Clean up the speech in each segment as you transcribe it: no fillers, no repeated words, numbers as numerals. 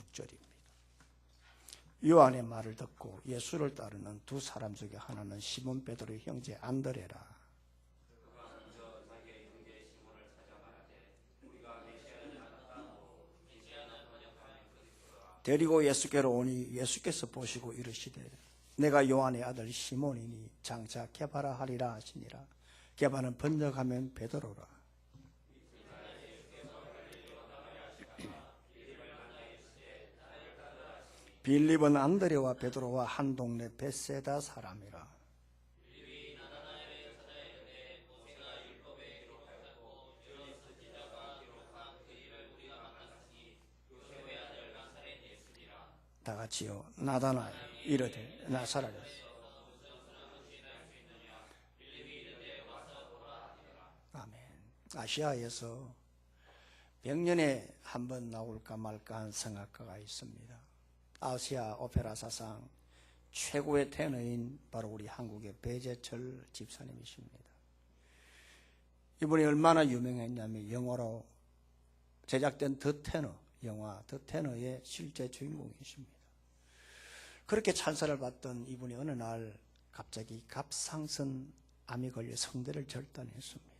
6절입니다. 요한의 말을 듣고 예수를 따르는 두 사람 중에 하나는 시몬 베드로의 형제 안드레라. 데리고 예수께로 오니 예수께서 보시고 이르시되 내가 요한의 아들 시몬이니 장차 게바라 하리라 하시니라. 게바는 번역하면 베드로라. 빌립은 안드레와 베드로와 한 동네 벳세다 사람이라. 다 같이요. 나다나엘 이르되 나사렛. 아멘. 아시아에서 100년에 한 번 나올까 말까 한 성악가가 있습니다. 아시아 오페라 사상 최고의 테너인 바로 우리 한국의 배재철 집사님이십니다. 이분이 얼마나 유명했냐면 영화로 제작된 더 테너, 영화 더 테너의 실제 주인공이십니다. 그렇게 찬사를 받던 이분이 어느 날 갑자기 갑상선 암이 걸려 성대를 절단했습니다.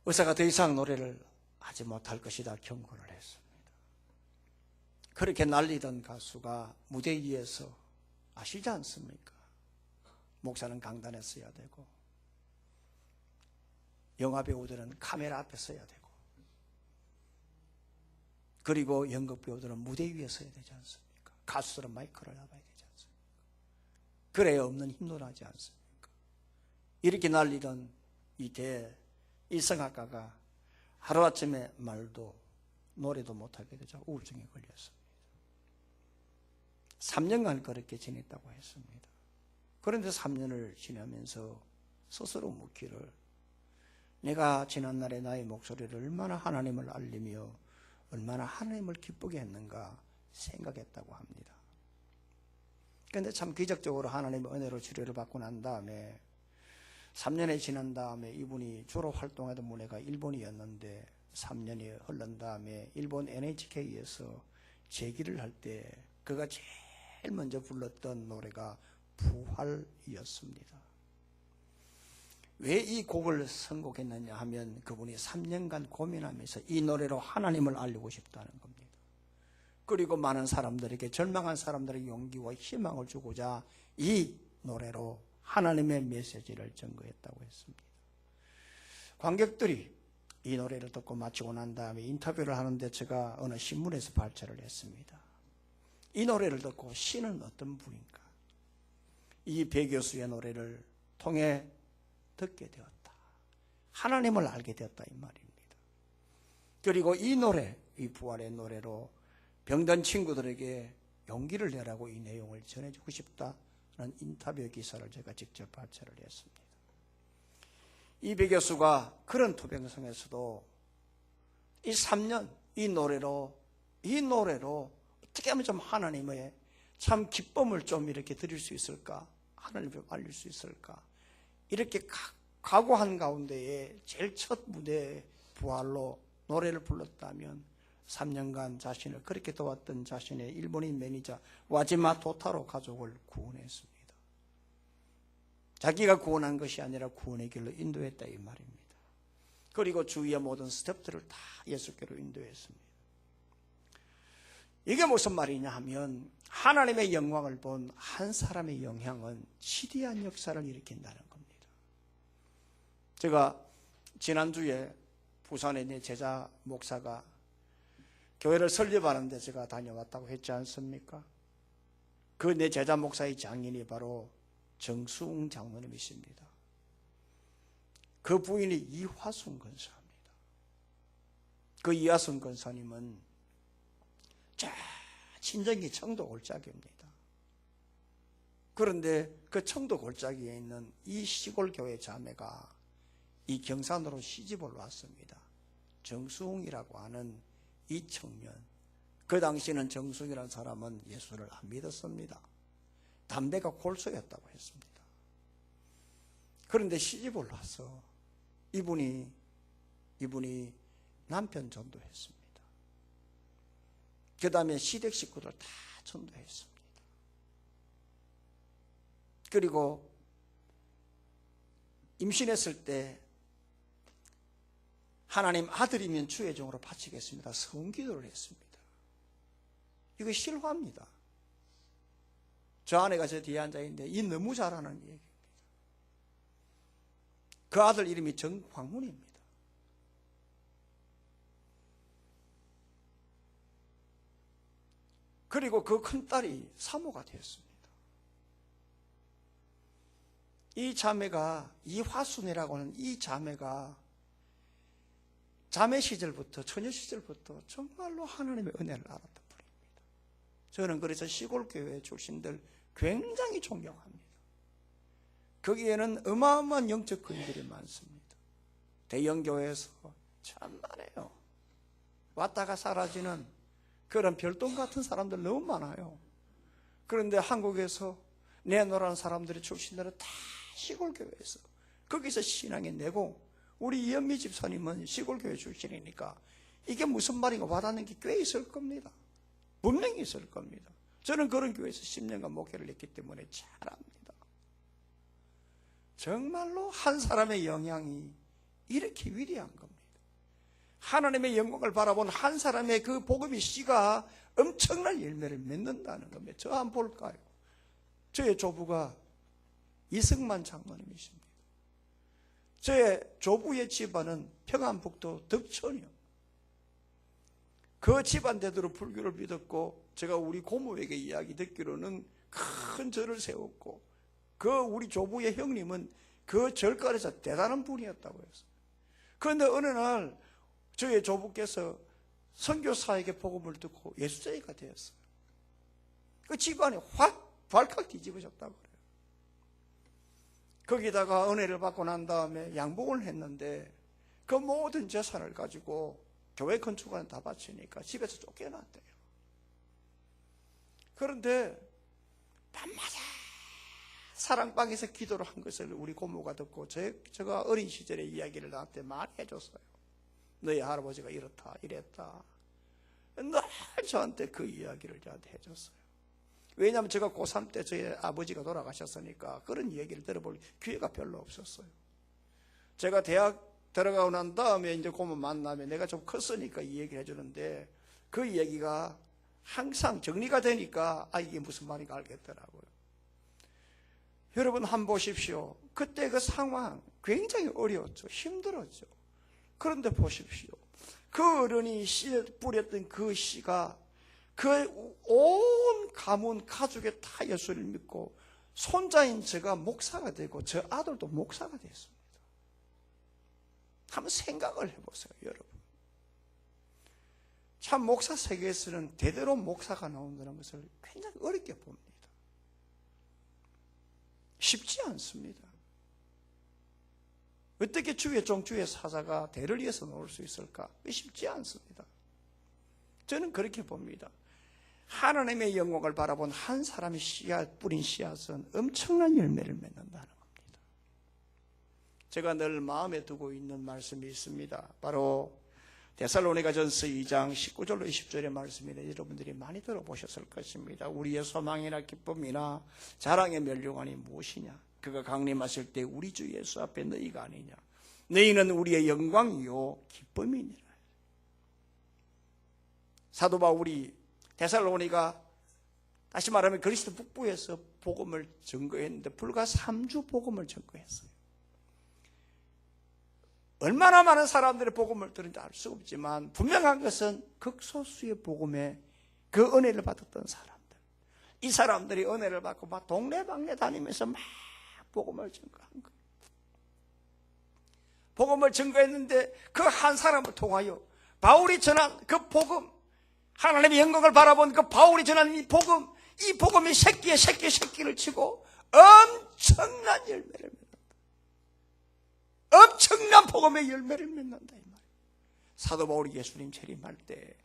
의사가 더 이상 노래를 하지 못할 것이다 경고를 했습니다. 그렇게 날리던 가수가 무대 위에서 아시지 않습니까? 목사는 강단에 서야 되고 영화배우들은 카메라 앞에 서야 되고 그리고 연극배우들은 무대 위에 서야 되지 않습니까? 가수들은 마이크를 잡아야 되지 않습니까? 그래야 없는 힘도 나지 않습니까? 이렇게 날리던 이 성악가가 하루아침에 말도 노래도 못하게 되자 우울증에 걸렸습니다. 3년간 그렇게 지냈다고 했습니다. 그런데 3년을 지나면서 스스로 묻기를 내가 지난날에 나의 목소리를 얼마나 하나님을 알리며 얼마나 하나님을 기쁘게 했는가 생각했다고 합니다. 그런데 참 기적적으로 하나님의 은혜로 치료를 받고 난 다음에 3년이 지난 다음에 이분이 주로 활동하던 무대가 일본이었는데 3년이 흐른 다음에 일본 NHK에서 재기를 할 때 그가 제일 먼저 불렀던 노래가 부활이었습니다. 왜 이 곡을 선곡했느냐 하면 그분이 3년간 고민하면서 이 노래로 하나님을 알리고 싶다는 겁니다. 그리고 많은 사람들에게 절망한 사람들에게 용기와 희망을 주고자 이 노래로 하나님의 메시지를 전거했다고 했습니다. 관객들이 이 노래를 듣고 마치고 난 다음에 인터뷰를 하는데 제가 어느 신문에서 발췌를 했습니다. 이 노래를 듣고 신은 어떤 분인가? 이 배 교수의 노래를 통해 듣게 되었다. 하나님을 알게 되었다 이 말입니다. 그리고 이 노래, 이 부활의 노래로 병든 친구들에게 용기를 내라고 이 내용을 전해주고 싶다는 인터뷰 기사를 제가 직접 발췌를 했습니다. 이 배 교수가 그런 토병성에서도 이 3년 이 노래로 어떻게 하면 좀 하나님의 참 기쁨을 좀 이렇게 드릴 수 있을까? 하나님을 알릴 수 있을까? 이렇게 각오한 가운데에 제일 첫 무대 부활로 노래를 불렀다면 3년간 자신을 그렇게 도왔던 자신의 일본인 매니저 와지마 도타로 가족을 구원했습니다. 자기가 구원한 것이 아니라 구원의 길로 인도했다 이 말입니다. 그리고 주위의 모든 스태프들을 다 예수께로 인도했습니다. 이게 무슨 말이냐 하면 하나님의 영광을 본 한 사람의 영향은 지대한 역사를 일으킨다는 겁니다. 제가 지난주에 부산에 내 제자 목사가 교회를 설립하는데 제가 다녀왔다고 했지 않습니까? 그 내 제자 목사의 장인이 바로 정수웅 장로님이십니다. 그 부인이 이화순 권사입니다. 그 이화순 권사님은 친정이 청도 골짜기입니다. 그런데 그 청도 골짜기에 있는 이 시골 교회 자매가 이 경산으로 시집을 왔습니다. 정수웅이라고 하는 이 청년, 그 당시에는 정수웅이라는 사람은 예수를 안 믿었습니다. 담배가 골소였다고 했습니다. 그런데 시집을 와서 이분이 남편 전도했습니다. 그 다음에 시댁 식구들 다 전도했습니다. 그리고 임신했을 때 하나님 아들이면 주의 종으로 바치겠습니다. 성기도를 했습니다. 이거 실화입니다. 저 아내가 저 뒤에 앉아있는데 이 너무 잘하는 얘기입니다. 그 아들 이름이 정광훈입니다. 그리고 그 큰딸이 사모가 되었습니다. 이 자매가, 이화순이라고 하는 이 자매가 자매 시절부터, 처녀 시절부터 정말로 하나님의 은혜를 알았던 분입니다. 저는 그래서 시골교회 출신들 굉장히 존경합니다. 거기에는 어마어마한 영적 근들이 많습니다. 대형교회에서 참말해요. 왔다가 사라지는 그런 별똥 같은 사람들 너무 많아요. 그런데 한국에서 내노라는 사람들의 출신들은 다 시골교회에서 거기서 신앙에 내고, 우리 이현미 집사님은 시골교회 출신이니까 이게 무슨 말인가 와닿는 게 꽤 있을 겁니다. 분명히 있을 겁니다. 저는 그런 교회에서 10년간 목회를 했기 때문에 잘 압니다. 정말로 한 사람의 영향이 이렇게 위대한 겁니다. 하나님의 영광을 바라본 한 사람의 그 복음의 씨가 엄청난 열매를 맺는다는 겁니다. 저 한번 볼까요? 저의 조부가 이승만 장로님이십니다. 저의 조부의 집안은 평안북도 덕천이요. 그 집안 대대로 불교를 믿었고, 제가 우리 고모에게 이야기 듣기로는 큰 절을 세웠고, 그 우리 조부의 형님은 그 절간에서 대단한 분이었다고 했어요. 그런데 어느 날 저의 조부께서 선교사에게 복음을 듣고 예수자가 되었어요. 그 집안이 확 발칵 뒤집어졌다고 그래요. 거기다가 은혜를 받고 난 다음에 양복을 했는데 그 모든 재산을 가지고 교회 건축안에 다 바치니까 집에서 쫓겨났대요. 그런데 밤마다 사랑방에서 기도를 한 것을 우리 고모가 듣고 제가 어린 시절의 이야기를 나한테 많이 해줬어요. 너희 할아버지가 이렇다 이랬다. 늘 저한테 그 이야기를 저한테 해줬어요. 왜냐하면 제가 고3 때 저희 아버지가 돌아가셨으니까 그런 얘기를 들어볼 기회가 별로 없었어요. 제가 대학 들어가고 난 다음에 이제 고모 만나면 내가 좀 컸으니까 이 얘기를 해주는데, 그 얘기가 항상 정리가 되니까 이게 무슨 말인가 알겠더라고요. 여러분 한번 보십시오. 그때 그 상황 굉장히 어려웠죠. 힘들었죠. 그런데 보십시오. 그 어른이 씨에 뿌렸던 그 씨가 그 온 가문 가족에 다 예수를 믿고, 손자인 제가 목사가 되고 저 아들도 목사가 됐습니다. 한번 생각을 해보세요, 여러분. 참 목사 세계에서는 대대로 목사가 나온다는 것을 굉장히 어렵게 봅니다. 쉽지 않습니다. 어떻게 주의 종, 주의 사자가 대를 이어서 나올 수 있을까? 쉽지 않습니다. 저는 그렇게 봅니다. 하나님의 영광을 바라본 한 사람의 씨앗, 뿌린 씨앗은 엄청난 열매를 맺는다는 겁니다. 제가 늘 마음에 두고 있는 말씀이 있습니다. 바로 데살로니가전서 2장 19절로 20절의 말씀인데, 여러분들이 많이 들어보셨을 것입니다. 우리의 소망이나 기쁨이나 자랑의 면류관이 무엇이냐? 그가 강림하실 때 우리 주 예수 앞에 너희가 아니냐? 너희는 우리의 영광이요 기쁨이니라. 사도 바울이 데살로니가, 다시 말하면 그리스도 북부에서 복음을 증거했는데 불과 3주 복음을 증거했어요. 얼마나 많은 사람들의 복음을 들은지 알 수 없지만 분명한 것은 극소수의 복음에 그 은혜를 받았던 사람들, 이 사람들이 은혜를 받고 막 동네방네 다니면서 막 복음을 증거한 거예요. 복음을 증거했는데 그 한 사람을 통하여 바울이 전한 그 복음, 하나님의 영광을 바라본 그 바울이 전한 이 복음이 새끼를 치고 엄청난 열매를 맺는다. 엄청난 복음의 열매를 맺는다 이 말이에요. 사도 바울이 예수님 재림할 때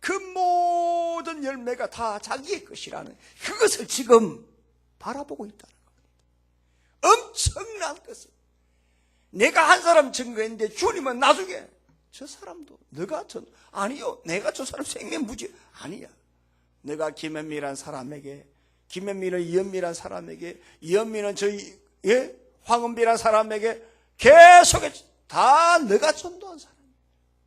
그 모든 열매가 다 자기의 것이라는 그것을 지금 바라보고 있다는 겁니다. 엄청난 것을 내가 한 사람 증거했는데 주님은 나중에 저 사람도 너가 아니요, 내가 저 사람 생면부지 아니야. 내가 김현미란 사람에게, 김현미는 이현미란 사람에게, 이현미는 황은비란 사람에게 계속 다 너가 전도한 사람.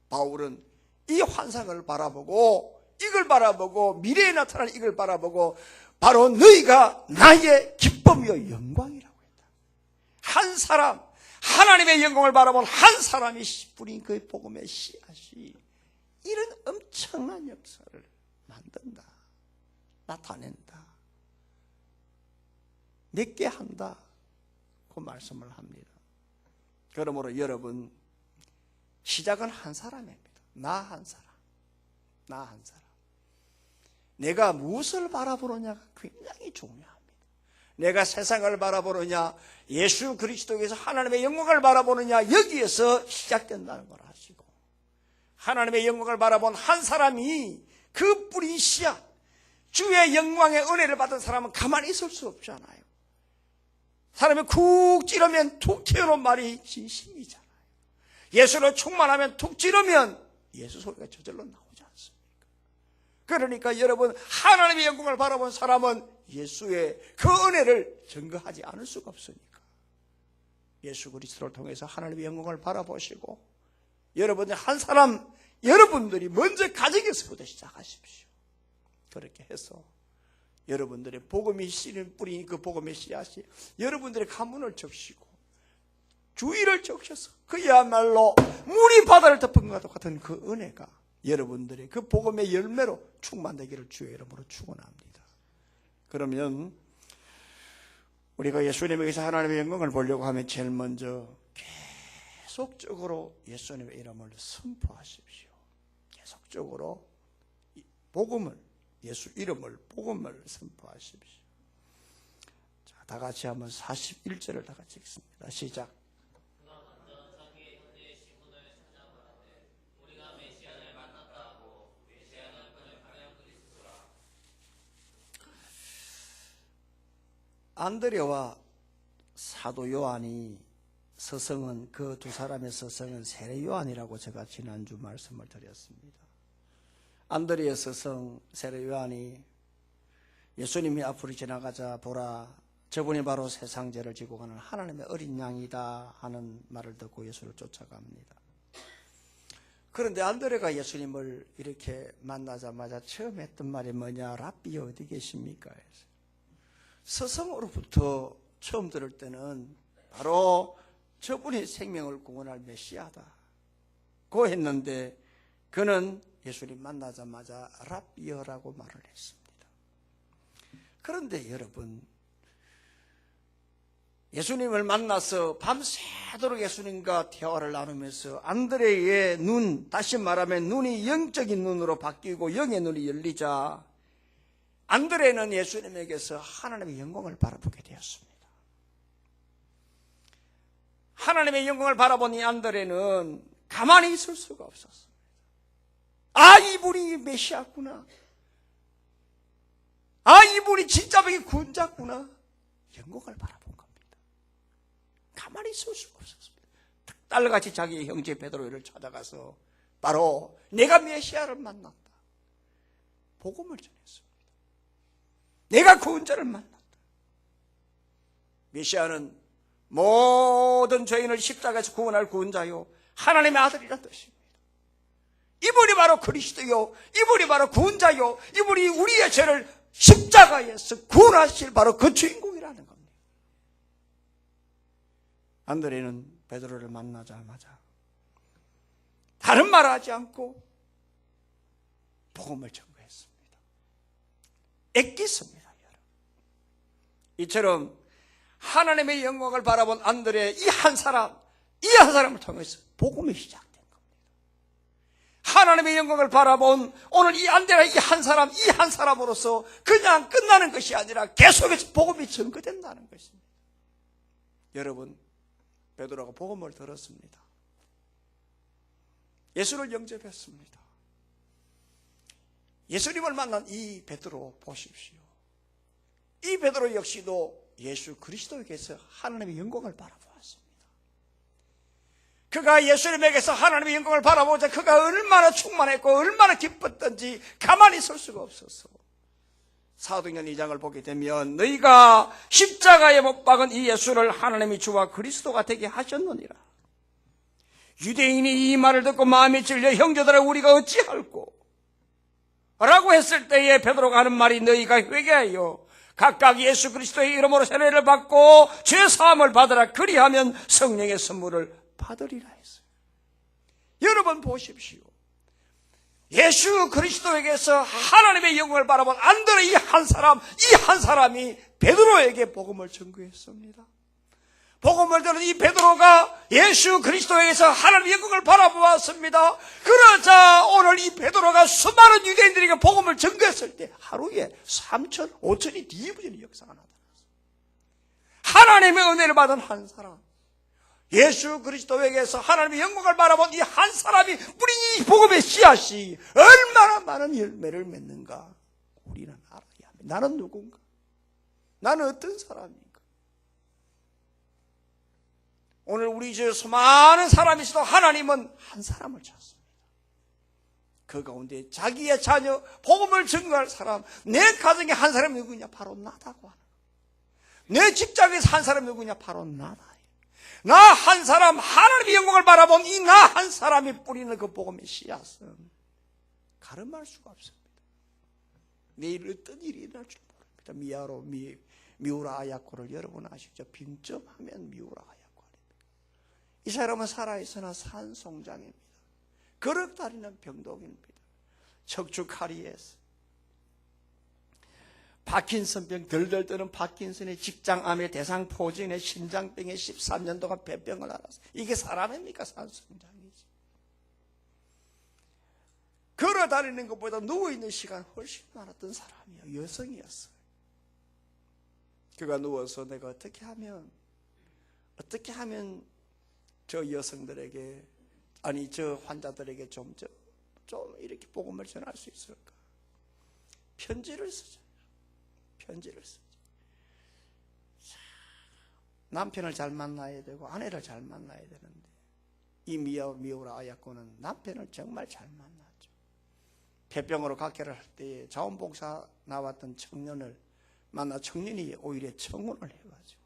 바울은 이 환상을 바라보고, 이걸 바라보고, 미래에 나타날 이걸 바라보고, 바로 너희가 나의 기쁨이요 영광이라고 했다. 한 사람, 하나님의 영광을 바라본 한 사람이 뿌린 그 복음의 씨앗이 이런 엄청난 역사를 만든다, 나타낸다, 맺게 한다, 그 말씀을 합니다. 그러므로 여러분, 시작은 한 사람입니다. 나 한 사람. 내가 무엇을 바라보느냐가 굉장히 중요합니다. 내가 세상을 바라보느냐, 예수 그리스도에서 하나님의 영광을 바라보느냐, 여기에서 시작된다는 걸 아시고, 하나님의 영광을 바라본 한 사람이 그 뿌린 씨앗, 주의 영광의 은혜를 받은 사람은 가만히 있을 수 없잖아요. 사람이 쿡 찌르면 툭 튀어나온 말이 진심이잖아요. 예수를 충만하면 툭 찌르면 예수 소리가 저절로 나오지 않습니까? 그러니까 여러분, 하나님의 영광을 바라본 사람은 예수의 그 은혜를 증거하지 않을 수가 없으니까 예수 그리스도를 통해서 하나님의 영광을 바라보시고, 여러분들 한 사람, 여러분들이 먼저 가정에서부터 시작하십시오. 그렇게 해서 여러분들의 복음이 씨는 뿌린 그 복음의 씨앗이 여러분들의 가문을 적시고 주위를 적셔서 그야말로 물이 바다를 덮은 것과 같은 그 은혜가 여러분들의 그 복음의 열매로 충만되기를 주의 이름으로 축원합니다. 그러면 우리가 예수님에게서 하나님의 영광을 보려고 하면 제일 먼저 계속적으로 예수님의 이름을 선포하십시오. 계속적으로 복음을, 예수 이름을, 복음을 선포하십시오. 자, 다 같이 한번 41절을 다 같이 읽습니다. 시작. 안드레와 사도 요한이 서성은, 그 두 사람의 서성은 세례 요한이라고 제가 지난주 말씀을 드렸습니다. 안드레의 서성 세례 요한이 예수님이 앞으로 지나가자 보라, 저분이 바로 세상 죄를 지고 가는 하나님의 어린 양이다 하는 말을 듣고 예수를 쫓아갑니다. 그런데 안드레가 예수님을 이렇게 만나자마자 처음 했던 말이 뭐냐? 랍비 어디 계십니까? 서성으로부터 처음 들을 때는 바로 저분이 생명을 구원할 메시아다 고 했는데, 그는 예수님 만나자마자 랍비어라고 말을 했습니다. 그런데 여러분, 예수님을 만나서 밤새도록 예수님과 대화를 나누면서 안드레의 눈, 다시 말하면 눈이 영적인 눈으로 바뀌고 영의 눈이 열리자 안드레는 예수님에게서 하나님의 영광을 바라보게 되었습니다. 하나님의 영광을 바라본 이 안드레는 가만히 있을 수가 없었습니다. 아, 이분이 메시아구나. 아, 이분이 진짜 백의 구원자구나. 영광을 바라본 겁니다. 가만히 있을 수가 없었습니다. 딸같이 자기 형제 베드로를 찾아가서 바로 내가 메시아를 만났다, 복음을 전했습니다. 내가 구원자를 만났다. 메시아는 모든 죄인을 십자가에서 구원할 구원자요, 하나님의 아들이란 뜻입니다. 이분이 바로 그리스도요, 이분이 바로 구원자요, 이분이 우리의 죄를 십자가에서 구원하실 바로 그 주인공이라는 겁니다. 안드레는 베드로를 만나자마자 다른 말 하지 않고 복음을 전거했습니다. 애꿎습니다. 이처럼 하나님의 영광을 바라본 안드레 이 한 사람을 통해서 복음이 시작된 겁니다. 하나님의 영광을 바라본 오늘 이 안드레 이 한 사람으로서 그냥 끝나는 것이 아니라 계속해서 복음이 전거된다는 것입니다. 여러분, 베드로가 복음을 들었습니다. 예수를 영접했습니다. 예수님을 만난 이 베드로 보십시오. 이 베드로 역시도 예수 그리스도에게서 하나님의 영광을 바라보았습니다. 그가 예수님에게서 하나님의 영광을 바라보자 그가 얼마나 충만했고 얼마나 기뻤던지 가만히 설 수가 없어서 사도행전 2장을 보게 되면 너희가 십자가에 못 박은 이 예수를 하나님이 주와 그리스도가 되게 하셨느니라. 유대인이 이 말을 듣고 마음이 찔려 형제들아 우리가 어찌할꼬? 라고 했을 때에 베드로가 하는 말이 너희가 회개하여 각각 예수 그리스도의 이름으로 세례를 받고 죄사함을 받으라. 그리하면 성령의 선물을 받으리라 했어요. 여러분 보십시오. 예수 그리스도에게서 하나님의 영광을 바라본 안드레 이 한 사람이 베드로에게 복음을 전거했습니다. 복음을 들은 이 베드로가 예수 그리스도에게서 하나님의 영광을 바라보았습니다. 그러자 오늘 이 베드로가 수많은 유대인들에게 복음을 전거했을 때 하루에 3천, 5천이 뒤집어지는 역사가 나타났어요. 하나님의 은혜를 받은 한 사람, 예수 그리스도에게서 하나님의 영광을 바라본 이 한 사람이 뿌린 이 복음의 씨앗이 얼마나 많은 열매를 맺는가 우리는 알아야 합니다. 나는 누군가? 나는 어떤 사람인가? 오늘 우리 저 수많은 사람이 있어도 하나님은 한 사람을 찾습니다. 그 가운데 자기의 자녀 복음을 증거할 사람, 내 가정에 한 사람이 누구냐? 바로 나다고 하는 거예요. 내 직장에서 한 사람이 누구냐? 바로 나다. 나 한 사람, 하나님의 영광을 바라본 이 나 한 사람이 뿌리는 그 복음의 씨앗은 가름할 수가 없습니다. 내일 어떤 일이 일어날 줄 모릅니다. 미우라 아야코를 여러분 아시죠? 빈점하면 미우라 아야코 아닙니까? 이 사람은 살아있으나 산송장입니다. 거럭다리는 병동입니다. 척추 카리에스, 파킨슨병, 덜덜 떠는 파킨슨의 직장암의 대상포진의 심장병에 13년 동안 폐병을 앓았어요. 이게 사람입니까? 산송장이지. 걸어다니는 것보다 누워있는 시간 훨씬 많았던 사람이에요. 여성이었어요. 그가 누워서 내가 어떻게 하면 저 여성들에게, 아니 저 환자들에게 좀 이렇게 복음을 전할 수 있을까? 편지를 쓰죠. 남편을 잘 만나야 되고 아내를 잘 만나야 되는데 이 미우라 아야코는 남편을 정말 잘 만났죠. 폐병으로 각혈을 할 때에 자원봉사 나왔던 청년을 만나 청년이 오히려 청혼을 해가지고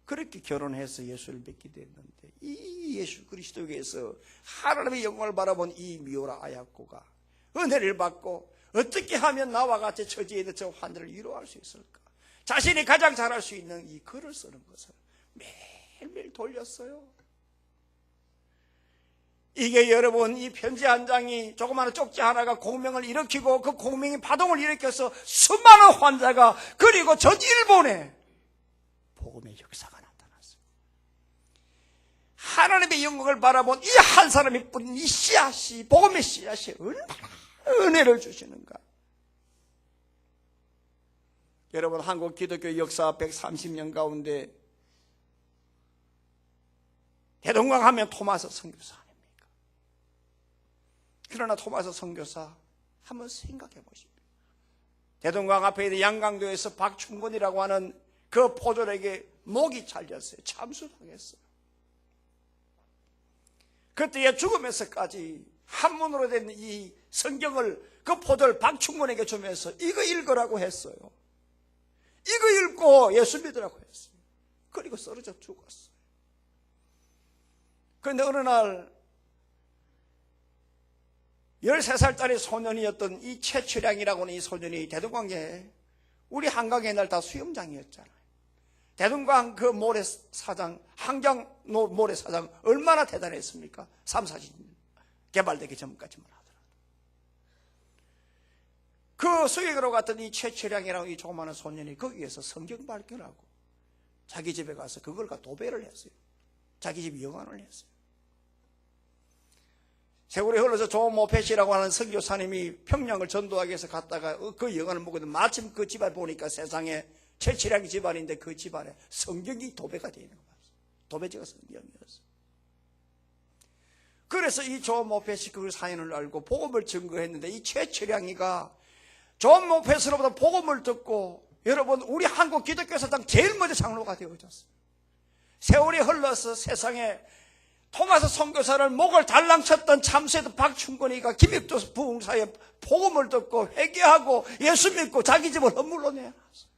그렇게 결혼해서 예수를 뵙게 됐는데 이 예수 그리스도에게서 하나님의 영광을 바라본 이 미우라 아야코가 은혜를 받고 어떻게 하면 나와 같이 처지에 있는 저 환자를 위로할 수 있을까? 자신이 가장 잘할 수 있는 이 글을 쓰는 것을 매일매일 돌렸어요. 이게 여러분 이 편지 한 장이 조그마한 쪽지 하나가 공명을 일으키고 그 공명이 파동을 일으켜서 수많은 환자가 그리고 전 일본에 복음의 역사가 나타났어요. 하나님의 영광을 바라본 이 한 사람이 뿌린 이 씨앗이 복음의 씨앗이 얼마나 은혜를 주시는가. 여러분 한국 기독교 역사 130년 가운데 대동강 하면 토마스 선교사 아닙니까? 그러나 토마스 선교사 한번 생각해 보십시오. 대동강 앞에 있는 양강도에서 박충곤이라고 하는 그 포졸에게 목이 잘렸어요. 참수당했어요. 그때의 죽음에서까지 한문으로 된 이 성경을 그 포졸 박충곤에게 주면서 이거 읽으라고 했어요. 이거 읽고 예수 믿으라고 했어요. 그리고 쓰러져 죽었어요. 그런데 어느 날 13살짜리 소년이었던 이 최철양이라고 하는 이 소년이 대동강에 우리 한강의 날 다 수영장이었잖아요. 대동강 그 모래사장, 한강 모래사장 얼마나 대단했습니까? 3, 40년 개발되기 전까지만 하더라도. 그 수익으로 갔던 이 최철양이라는 이 조그마한 소년이 거기에서 성경 발견하고 자기 집에 가서 그걸과 도배를 했어요. 자기 집 영안을 했어요. 세월이 흘러서 조모페시라고 하는 선교사님이 평양을 전도하기 위해서 갔다가 그 영안을 보고도 마침 그 집안 보니까 세상에 최철양이 집안인데 그 집안에 성경이 도배가 되어 있는 거 봤어요. 도배지가 성경이었어요. 그래서 이 조모페시 그 사연을 알고 복음을 증거했는데 이 최철양이가 조모페시로부터 복음을 듣고 여러분 우리 한국 기독교 사상 제일 먼저 장로가 되어졌어요. 세월이 흘러서 세상에 토마스 선교사를 목을 달랑쳤던 참새도 박충건이가 김익도 부흥사에 복음을 듣고 회개하고 예수 믿고 자기 집을 허물로 내놨어요.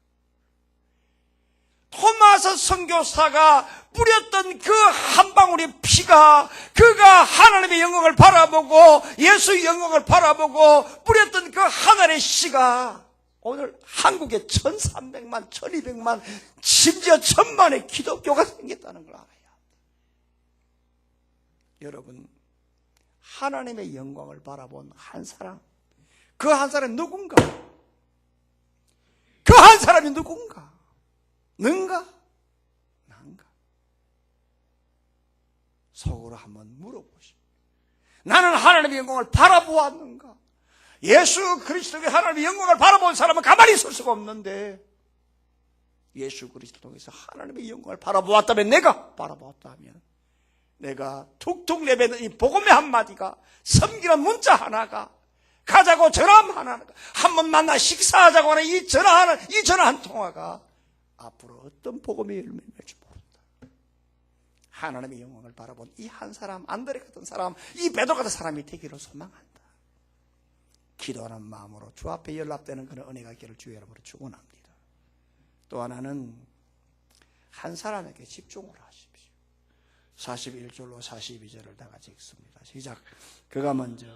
토마스 선교사가 뿌렸던 그 한 방울의 피가, 그가 하나님의 영광을 바라보고 예수의 영광을 바라보고 뿌렸던 그 하늘의 씨가 오늘 한국에 1300만, 1200만, 심지어 1000만의 기독교가 생겼다는 걸 알아야 합니다. 여러분, 하나님의 영광을 바라본 한 사람, 그 한 사람이 누군가? 그 한 사람이 누군가? 능가? 난가? 속으로 한번 물어보시오. 나는 하나님의 영광을 바라보았는가? 예수 그리스도의 하나님의 영광을 바라본 사람은 가만히 있을 수가 없는데, 예수 그리스도 통해서 하나님의 영광을 바라보았다면, 내가 바라보았다면, 내가 툭툭 내뱉는 이 복음의 한마디가, 섬기는 문자 하나가, 가자고 전화 하나가, 한번 만나 식사하자고 하는 이 전화 한 통화가 앞으로 어떤 복음의 열매를 맺지 모른다. 하나님의 영광을 바라본 이 한 사람, 안드레 같은 사람, 이 베드로 같은 사람이 되기를 소망한다. 기도하는 마음으로 주 앞에 연락되는 그런 은혜가 있기를 주의 이름으로 축원합니다. 또 하나는 한 사람에게 집중을 하십시오. 41절로 42절을 다 같이 읽습니다. 시작. 그가 먼저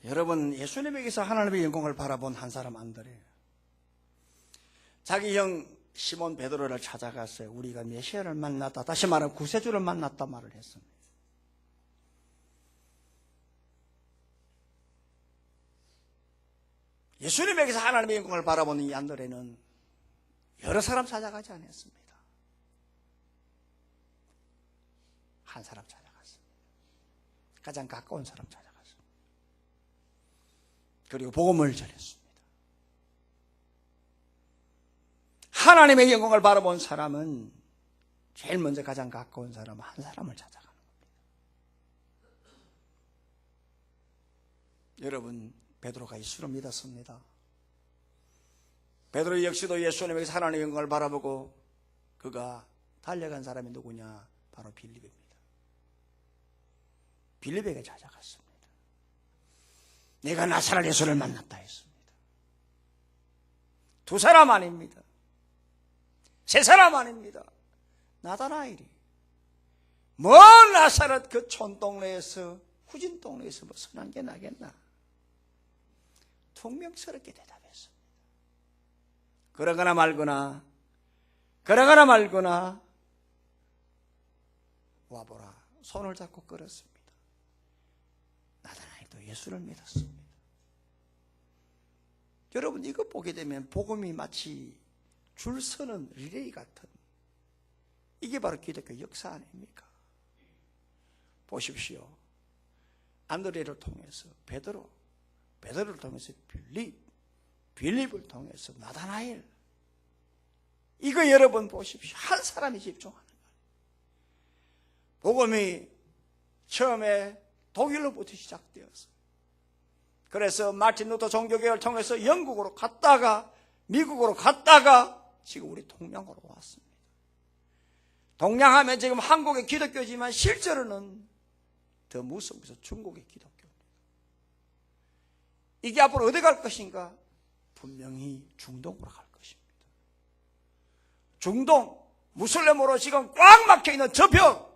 여러분, 예수님에게서 하나님의 영광을 바라본 한 사람 안드레, 자기 형 시몬 베드로를 찾아갔어요. 우리가 메시아를 만났다, 다시 말하면 구세주를 만났다 말을 했습니다. 예수님에게서 하나님의 영광을 바라보는 이 안드레는 여러 사람 찾아가지 않았습니다. 한 사람 찾아갔습니다. 가장 가까운 사람 찾아갔습니다. 그리고 복음을 전했습니다. 하나님의 영광을 바라본 사람은 제일 먼저 가장 가까운 사람 한 사람을 찾아가는 겁니다. 여러분, 베드로가 예수를 믿었습니다. 베드로 역시도 예수님에게서 하나님의 영광을 바라보고 그가 달려간 사람이 누구냐? 바로 빌립입니다. 빌립에게 찾아갔습니다. 내가 나사렛 예수를 만났다 했습니다. 두 사람 아닙니다. 세 사람 아닙니다. 나다나엘이 먼 나사렛 그 촌동네에서, 후진 동네에서 뭐 선한 게 나겠나? 퉁명스럽게 대답했습니다. 그러거나 말거나 와보라. 손을 잡고 끌었습니다. 나다나엘도 예수를 믿었습니다. 여러분, 이거 보게 되면 복음이 마치 줄 서는 리레이 같은, 이게 바로 기독교 역사 아닙니까? 보십시오. 안드레를 통해서 베드로를 통해서 빌립을 통해서 나다나엘. 이거 여러분 보십시오. 한 사람이 집중하는 거예요. 복음이 처음에 독일로부터 시작되었어요. 그래서 마틴 루터 종교개혁을 통해서 영국으로 갔다가 미국으로 갔다가 지금 우리 동양으로 왔습니다. 동양하면 지금 한국의 기독교지만 실제로는 더 무서워서 중국의 기독교입니다. 이게 앞으로 어디 갈 것인가? 분명히 중동으로 갈 것입니다. 중동, 무슬림으로 지금 꽉 막혀있는 저 벽,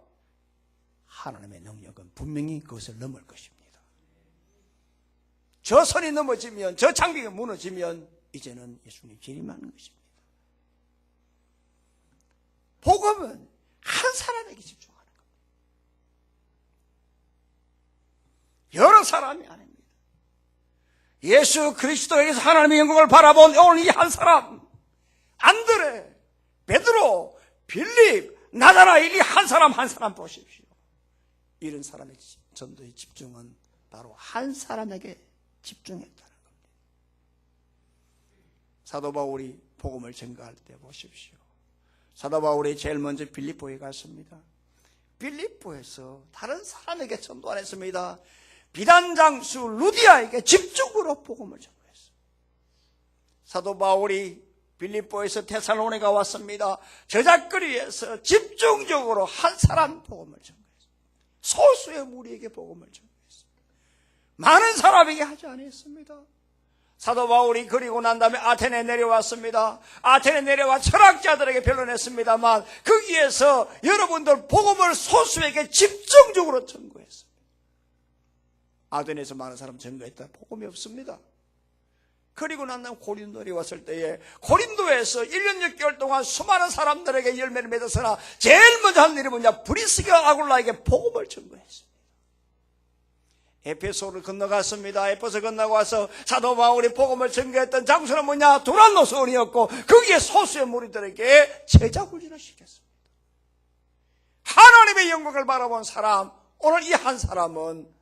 하나님의 능력은 분명히 그것을 넘을 것입니다. 저 선이 넘어지면, 저 장벽이 무너지면 이제는 예수님 재림하는 것입니다. 복음은 한 사람에게 집중하는 겁니다. 여러 사람이 아닙니다. 예수 그리스도에게서 하나님의 영광을 바라본 오늘 이 한 사람, 안드레, 베드로, 빌립, 나다나엘이 한 사람 한 사람 보십시오. 이런 사람의 전도의 집중은 바로 한 사람에게 집중했다는 겁니다. 사도 바울이 복음을 전가할 때 보십시오. 사도 바울이 제일 먼저 빌립보에 갔습니다. 빌립보에서 다른 사람에게 전도 안 했습니다. 비단장수 루디아에게 집중으로 복음을 전도했어요. 사도 바울이 빌립보에서 데살로니가 왔습니다. 저작거리에서 집중적으로 한 사람 복음을 전도했어요. 소수의 무리에게 복음을 전도했어요. 많은 사람에게 하지 않았습니다. 사도 바울이 그리고 난 다음에 아테네에 내려왔습니다. 아테네에 내려와 철학자들에게 변론했습니다만 거기에서 여러분들 복음을 소수에게 집중적으로 전거했습니다. 아테네에서 많은 사람 전거했다. 복음이 없습니다. 그리고 난 다음에 고린도에 왔을 때에 고린도에서 1년 6개월 동안 수많은 사람들에게 열매를 맺었으나 제일 먼저 한 일이 뭐냐? 브리스가 아굴라에게 복음을 전거했습니다. 에페소를 건너갔습니다. 에페소 건너고 와서 사도 바울이 복음을 전개했던 장소는 뭐냐? 두란노 성이었고 거기에 소수의 무리들에게 제자훈련을 시켰습니다. 하나님의 영광을 바라본 사람, 오늘 이 한 사람은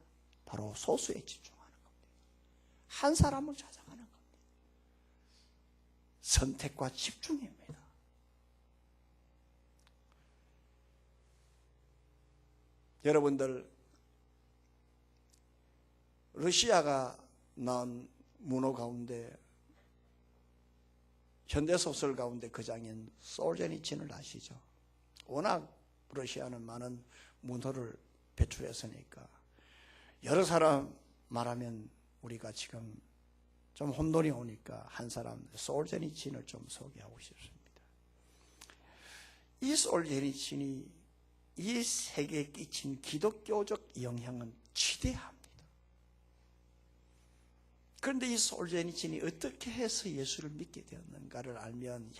바로 소수에 집중하는 겁니다. 한 사람을 찾아가는 겁니다. 선택과 집중입니다. 여러분들, 러시아가 나온 문호 가운데 현대소설 가운데 그 장인 솔제니친을 아시죠? 워낙 러시아는 많은 문호를 배출했으니까 여러 사람 말하면 우리가 지금 좀 혼돈이 오니까 한 사람 솔제니친을 좀 소개하고 싶습니다. 이 솔제니친이 이 세계에 끼친 기독교적 영향은 지대합니다. 그런데 이 솔제니친이 어떻게 해서 예수를 믿게 되었는가를 알면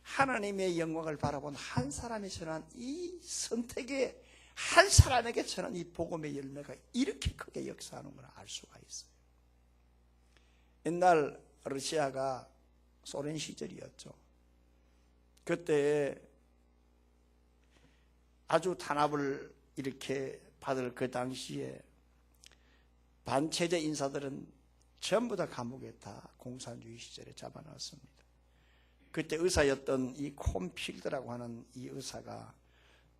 하나님의 영광을 바라본 한 사람이 전한 이 선택에 한 사람에게 전한 이 복음의 열매가 이렇게 크게 역사하는 걸 알 수가 있어요. 옛날 러시아가 소련 시절이었죠. 그때 아주 탄압을 이렇게 받을 그 당시에 반체제 인사들은 전부 다 감옥에 다 공산주의 시절에 잡아놨습니다. 그때 의사였던 이 콤필드라고 하는 이 의사가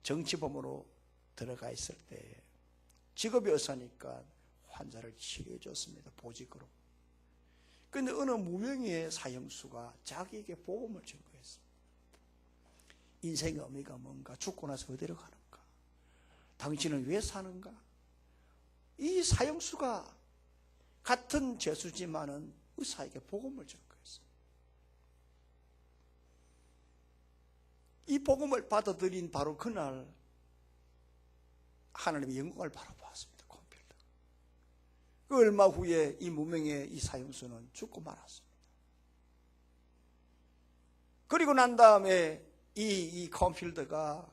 정치범으로 들어가 있을 때 직업이 의사니까 환자를 치료해 줬습니다. 보직으로. 그런데 어느 무명의 사형수가 자기에게 복음을 전거했습니다. 인생의 의미가 뭔가? 죽고 나서 어디로 가는가? 당신은 왜 사는가? 이 사형수가 같은 죄수지만은 의사에게 복음을 전거했어요. 이 복음을 받아들인 바로 그날 하나님의 영광을 바라보았습니다. 콤필드. 그 얼마 후에 이 무명의 이 사형수는 죽고 말았습니다. 그리고 난 다음에 이 콤필드가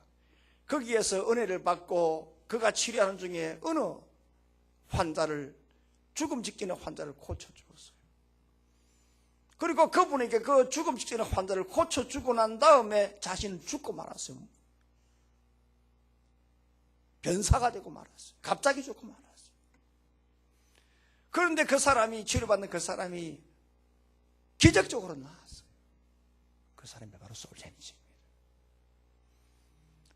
거기에서 은혜를 받고 그가 치료하는 중에 어느 환자를, 죽음 직전의 환자를 고쳐주었어요. 그리고 그분에게 그 죽음 직전의 환자를 고쳐주고 난 다음에 자신은 죽고 말았어요. 변사가 되고 말았어요. 갑자기 죽고 말았어요. 그런데 그 사람이, 치료받는 그 사람이 기적적으로 나았어요. 그 사람이 바로 솔제니친입니다.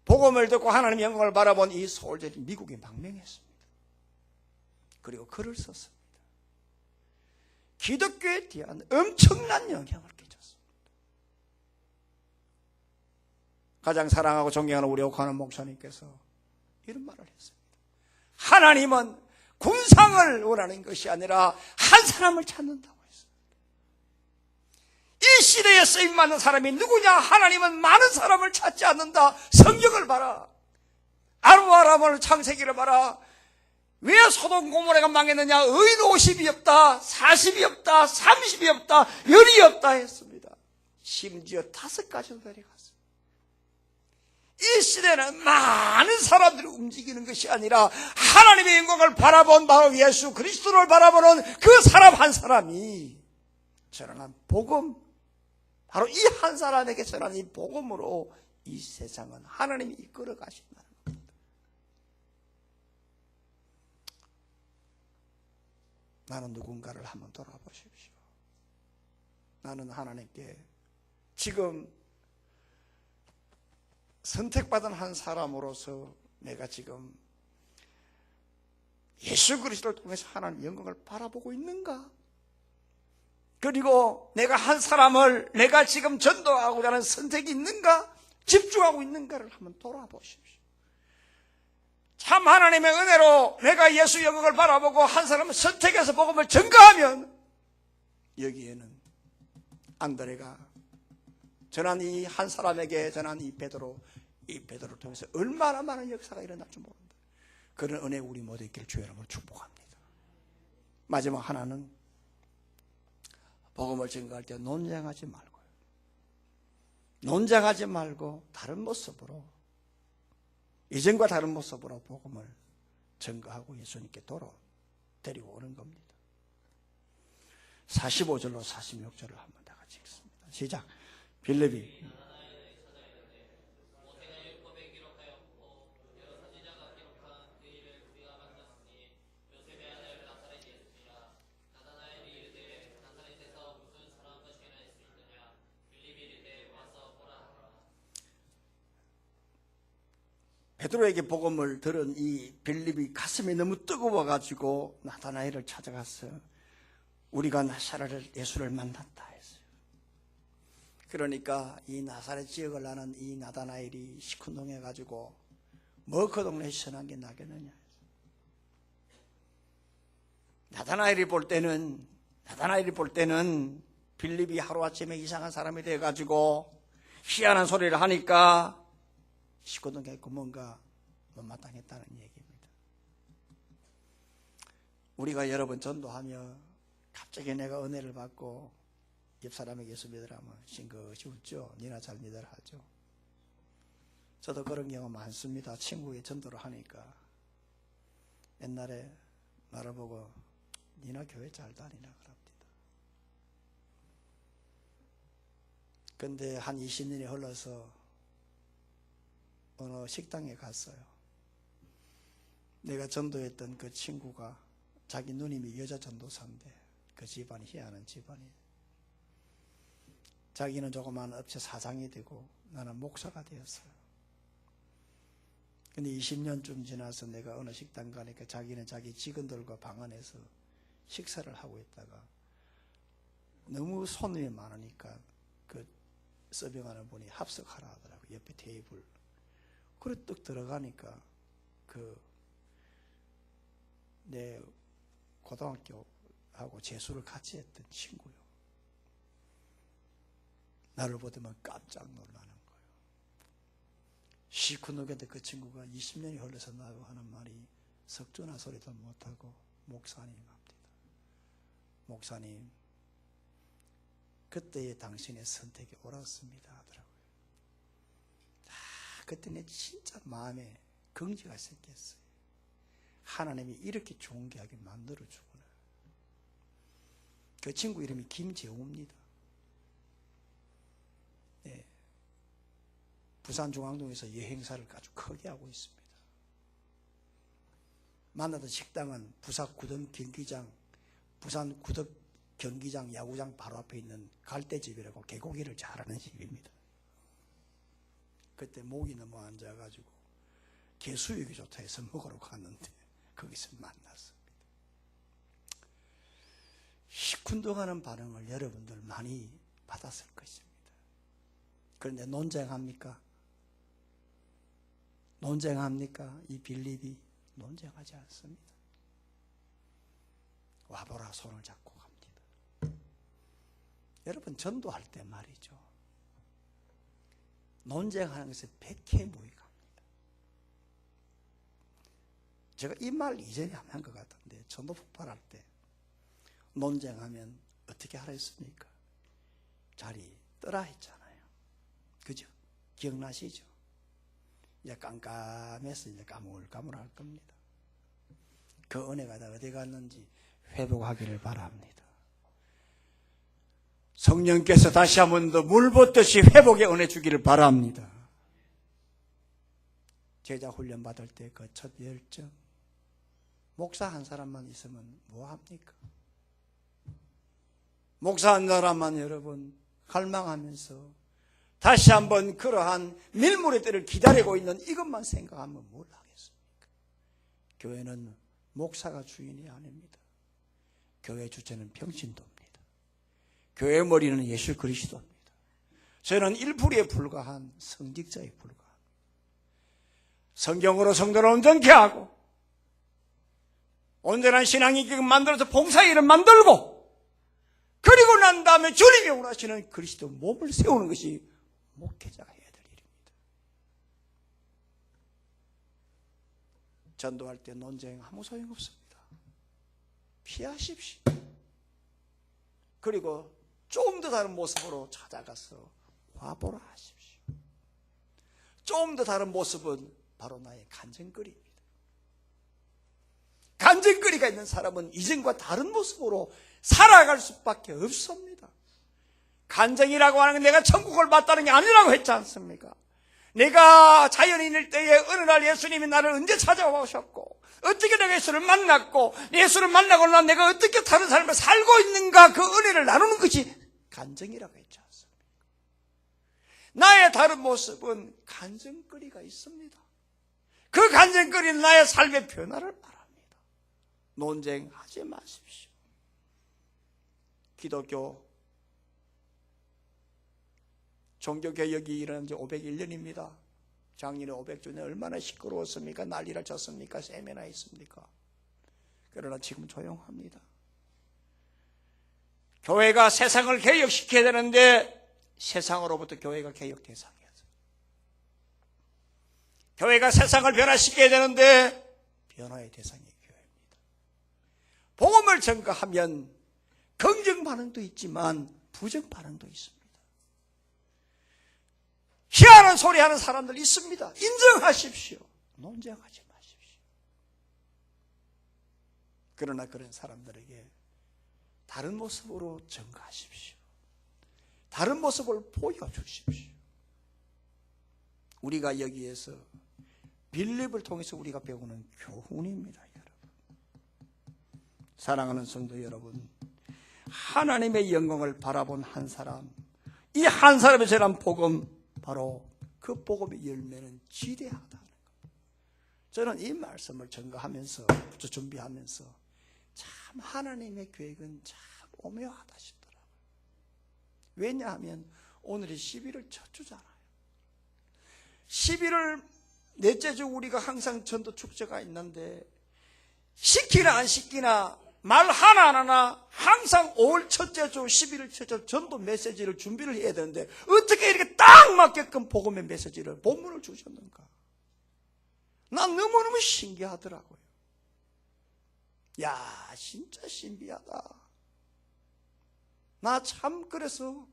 복음을 듣고 하나님의 영광을 바라본 이 솔제니친, 미국에 망명했습니다. 그리고 글을 썼습니다. 기독교에 대한 엄청난 영향을 끼쳤습니다. 가장 사랑하고 존경하는 우리 옥하는 목사님께서 이런 말을 했습니다. 하나님은 군상을 원하는 것이 아니라 한 사람을 찾는다고 했습니다. 이 시대에 쓰임받는 사람이 누구냐? 하나님은 많은 사람을 찾지 않는다. 성경을 봐라. 아루아람을 창세기를 봐라. 왜 소돔 고모라가 망했느냐? 의인 50이 없다, 40이 없다, 30이 없다, 10이 없다 했습니다. 심지어 5가지도 내려갔습니다. 이 시대는 많은 사람들이 움직이는 것이 아니라 하나님의 영광을 바라본 바로 예수 그리스도를 바라보는 그 사람 한 사람이 전하는 복음, 바로 이 한 사람에게 전하는 이 복음으로 이 세상은 하나님이 이끌어 가신다는 겁니다. 나는 누군가를 한번 돌아보십시오. 나는 하나님께 지금 선택받은 한 사람으로서 내가 지금 예수 그리스도를 통해서 하나님 영광을 바라보고 있는가? 그리고 내가 한 사람을 내가 지금 전도하고자 하는 선택이 있는가? 집중하고 있는가를 한번 돌아보십시오. 참 하나님의 은혜로 내가 예수 영광을 바라보고 한 사람을 선택해서 복음을 전가하면 여기에는 안드레가 전한 이 한 사람에게 전한 이 베드로를 통해서 얼마나 많은 역사가 일어날 줄 모른다. 그런 은혜 우리 모두 있기를 주의 이름으로 축복합니다. 마지막 하나는 복음을 전가할 때 논쟁하지 말고요. 논쟁하지 말고 다른 모습으로, 이전과 다른 모습으로 복음을 전가하고 예수님께 데리고 오는 겁니다. 45절로 46절을 한번 다 같이 읽습니다. 시작. 빌립이 베드로에게 복음을 들은 이 빌립이 가슴이 너무 뜨거워가지고 나다나엘을 찾아가서 우리가 나사렛 예수를 만났다 했어요. 그러니까 이 나사렛 지역을 나는 이 나다나엘이 시큰둥해가지고 뭐 그 동네에 선한 게 나겠느냐. 나다나엘이 볼 때는 빌립이 하루아침에 이상한 사람이 돼가지고 희한한 소리를 하니까 시큰둥했고 뭔가 못마땅했다는 얘기입니다. 우리가 여러분 전도하며 갑자기 내가 은혜를 받고 옆 사람에게 예수 믿으라면 싱긋이 웃죠. 니나 잘 믿으라 하죠. 저도 그런 경우 많습니다. 친구에게 전도를 하니까 옛날에 나를 보고 니나 교회 잘 다니나 그럽니다. 근데 한 20년이 흘러서 어느 식당에 갔어요. 내가 전도했던 그 친구가 자기 누님이 여자 전도사인데 그 집안이 희한한 집안이에요. 자기는 조그마한 업체 사장이 되고 나는 목사가 되었어요. 근데 20년쯤 지나서 내가 어느 식당 가니까 자기는 자기 직원들과 방 안에서 식사를 하고 있다가 너무 손님이 많으니까 그 서빙하는 분이 합석하라 하더라고요. 옆에 테이블. 그래 뚝 들어가니까 내 고등학교하고 재수를 같이 했던 친구요. 나를 보더만 깜짝 놀라는 거예요. 시큰둥했는데 그 친구가 20년이 흘러서 나고 하는 말이 석조나 소리도 못하고 목사님 합니다. 목사님, 그때의 당신의 선택이 옳았습니다 하더라고요. 그때 내 진짜 마음에 긍지가 생겼어요. 하나님이 이렇게 존귀하게 만들어주구나. 그 친구 이름이 김재호입니다. 네. 부산중앙동에서 여행사를 아주 크게 하고 있습니다. 만나던 식당은 부산 구덕 경기장 야구장 바로 앞에 있는 갈대집이라고 개고기를 잘하는 집입니다. 그때 목이 너무 안 좋아가지고 개수육이 좋다 해서 먹으러 갔는데 거기서 만났습니다. 시큰둥하는 반응을 여러분들 많이 받았을 것입니다. 그런데 논쟁합니까? 이 빌립이 논쟁하지 않습니다. 와보라 손을 잡고 갑니다. 여러분 전도할 때 말이죠. 논쟁하는 것에 백해무익합니다. 제가 이 말 이전에 한 것 같은데 전도 폭발할 때 논쟁하면 어떻게 하라 했습니까? 자리 떠라 했잖아요. 그죠? 기억나시죠? 이제 깜깜해서 이제 가물가물할 겁니다. 그 은혜가 다 어디 갔는지 회복하기를 바랍니다. 성령께서 다시 한 번 더 물붓듯이 회복의 은혜 주기를 바랍니다. 제자 훈련 받을 때 그 첫 열정, 목사 한 사람만 있으면 뭐 합니까? 목사 한 사람만 여러분 갈망하면서 다시 한번 그러한 밀물의 때를 기다리고 있는 이것만 생각하면 뭘 하겠습니까? 교회는 목사가 주인이 아닙니다. 교회 주체는 평신도입니다. 교회의 머리는 예수 그리스도입니다. 저는 1%에 불과한 성직자에 불과합니다. 성경으로 성도를 온전케 하고 온전한 신앙인격을 만들어서 봉사일을 만들고 그리고 난 다음에 주님이 원하시는 그리스도 몸을 세우는 것이 목회자가 해야 될 일입니다. 전도할 때 논쟁 아무 소용없습니다. 피하십시오. 그리고 좀 더 다른 모습으로 찾아가서 화보라 하십시오. 좀 더 다른 모습은 바로 나의 간증거리입니다. 간증거리가 있는 사람은 이전과 다른 모습으로 살아갈 수밖에 없습니다. 간증이라고 하는 건 내가 천국을 봤다는 게 아니라고 했지 않습니까? 내가 자연인일 때에 어느 날 예수님이 나를 언제 찾아오셨고 어떻게 내가 예수를 만났고 예수를 만나고 난 내가 어떻게 다른 삶을 살고 있는가 그 은혜를 나누는 것이 간증이라고 했지 않습니까? 나의 다른 모습은 간증거리가 있습니다. 그 간증거리는 나의 삶의 변화를 말합니다. 논쟁하지 마십시오. 기독교 종교개혁이 일어난 지 501년입니다. 작년에 500주년 얼마나 시끄러웠습니까? 난리를 쳤습니까? 세미나 있습니까? 그러나 지금 조용합니다. 교회가 세상을 개혁시켜야 되는데 세상으로부터 교회가 개혁 대상이었어요. 교회가 세상을 변화시켜야 되는데 변화의 대상이 교회입니다. 복음을 전가하면 긍정 반응도 있지만 부정 반응도 있습니다. 희한한 소리 하는 사람들 있습니다. 인정하십시오. 논쟁하지 마십시오. 그러나 그런 사람들에게 다른 모습으로 전가하십시오. 다른 모습을 보여주십시오. 우리가 여기에서 빌립을 통해서 우리가 배우는 교훈입니다. 여러분. 사랑하는 성도 여러분, 하나님의 영광을 바라본 한 사람, 이 한 사람의 전한 복음, 바로 그 복음의 열매는 지대하다는 것. 저는 이 말씀을 전가하면서 준비하면서 참 하나님의 계획은 참 오묘하다 싶더라고요. 왜냐하면 오늘이 11월 첫 주잖아요. 11월 넷째 주 우리가 항상 전도 축제가 있는데 시키나 안 시키나 말 하나 항상 5월 첫째 주 11월 첫째 주 전도 메시지를 준비를 해야 되는데 어떻게 이렇게 딱 맞게끔 복음의 메시지를 본문을 주셨는가. 난 너무너무 신기하더라고요. 야, 진짜 신비하다. 나 참 그래서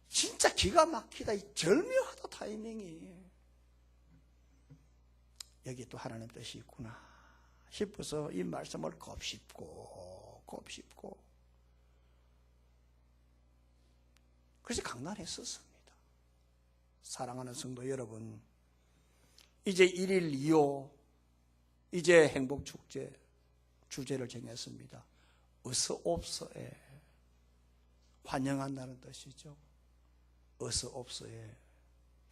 진짜 기가 막히다. 절묘하다 타이밍이. 여기 또 하나님 뜻이 있구나 싶어서 이 말씀을 곱씹고 그래서 강단했었습니다. 사랑하는 성도 여러분, 이제 1일 2호 이제 행복축제 주제를 정했습니다. 어서 옵소에 환영한다는 뜻이죠. 어서 옵소에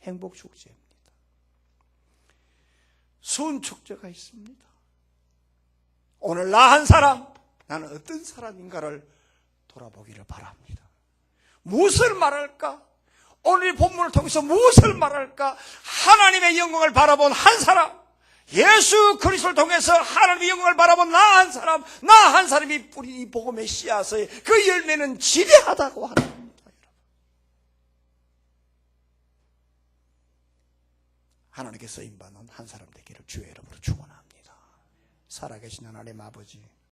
행복축제입니다. 순축제가 있습니다. 오늘 나 한 사람, 나는 어떤 사람인가를 돌아보기를 바랍니다. 무엇을 말할까? 오늘 이 본문을 통해서 무엇을 말할까? 하나님의 영광을 바라본 한 사람, 예수 그리스도를 통해서 하나님의 영광을 바라본 나 한 사람, 나 한 사람이 뿌린 이 복음의 씨앗의 그 열매는 지대하다고 하는 겁니다. 하나님께 쓰임받는 한 사람 되기를 주의 이름으로 축원합니다. 살아계신 하나님 아버지,